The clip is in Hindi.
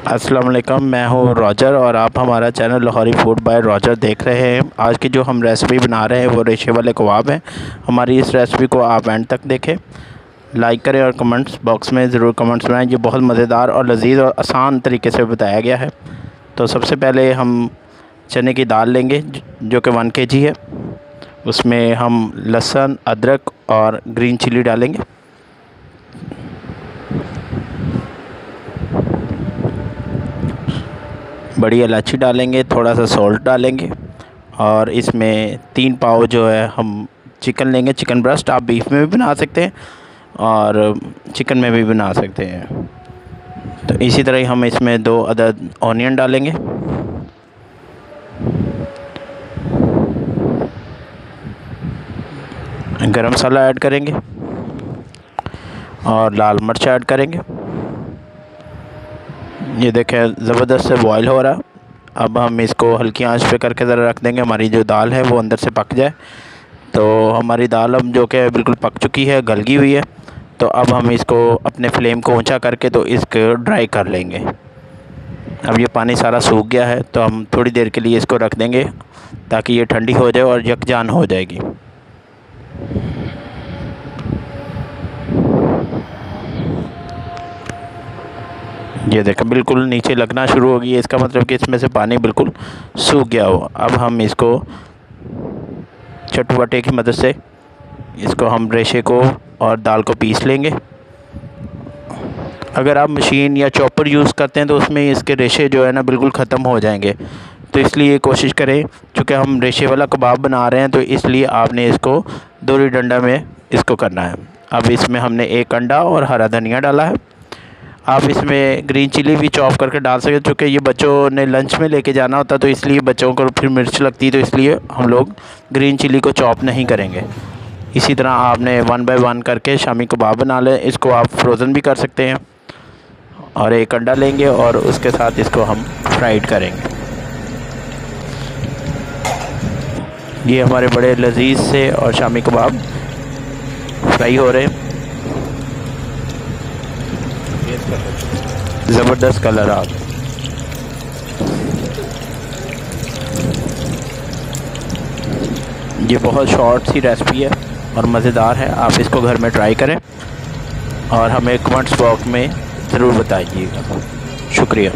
अस्सलाम वालेकुम, मैं हूँ रॉजर और आप हमारा channel Lahori food by Roger देख रहे हैं। आज की जो हम रेसिपी बना रहे हैं वो रेशे वाले कबाब हैं। हमारी इस रेसिपी को आप एंड तक देखें, लाइक करें और कमेंट्स बॉक्स में ज़रूर कमेंट्स बनाएं। ये बहुत मज़ेदार और लजीज और आसान तरीके से बताया गया है। तो सबसे पहले हम चने की दाल लेंगे जो कि 1 kg है। उसमें हम लहसुन, अदरक और ग्रीन चिली डालेंगे। बड़ी इलायची डालेंगे, थोड़ा सा सॉल्ट डालेंगे और इसमें 3 पाव जो है हम चिकन लेंगे। चिकन ब्रेस्ट आप बीफ में भी बना सकते हैं और चिकन में भी बना सकते हैं। तो इसी तरह ही हम इसमें 2 अदद ऑनियन डालेंगे। गरम मसाला ऐड करेंगे और लाल मिर्च ऐड करेंगे। ये देखें ज़बरदस्त से बॉयल हो रहा है। अब हम इसको हल्की आंच पे करके ज़रा रख देंगे, हमारी जो दाल है वो अंदर से पक जाए। तो हमारी दाल अब जो कि बिल्कुल पक चुकी है, गलगी हुई है। तो अब हम इसको अपने फ्लेम को ऊंचा करके तो इसको ड्राई कर लेंगे। अब ये पानी सारा सूख गया है तो हम थोड़ी देर के लिए इसको रख देंगे ताकि ये ठंडी हो जाए और यकजान हो जाएगी। ये देखें बिल्कुल नीचे लगना शुरू हो गई है, इसका मतलब कि इसमें से पानी बिल्कुल सूख गया हो। अब हम इसको चटवटे की मदद से इसको हम रेशे को और दाल को पीस लेंगे। अगर आप मशीन या चॉपर यूज़ करते हैं तो उसमें इसके रेशे जो है ना बिल्कुल ख़त्म हो जाएंगे। तो इसलिए कोशिश करें, चूँकि हम रेशे वाला कबाब बना रहे हैं तो इसलिए आपने इसको दोरी डंडा में इसको करना है। अब इसमें हमने 1 अंडा और हरा धनिया डाला है। आप इसमें ग्रीन चिली भी चॉप करके डाल सकते हैं, चूँकि ये बच्चों ने लंच में लेके जाना होता तो इसलिए बच्चों को फिर मिर्च लगती है, तो इसलिए हम लोग ग्रीन चिली को चॉप नहीं करेंगे। इसी तरह आपने 1 बाय 1 करके शामी कबाब बना लें। इसको आप फ्रोज़न भी कर सकते हैं। और 1 अंडा लेंगे और उसके साथ इसको हम फ्राइड करेंगे। ये हमारे बड़े लजीज से और शामी कबाब फ्राई हो रहे हैं। ज़बरदस्त कलर आ गया। ये बहुत शॉर्ट सी रेसिपी है और मज़ेदार है। आप इसको घर में ट्राई करें और हमें कमेंट्स बॉक्स में ज़रूर बताइएगा। शुक्रिया।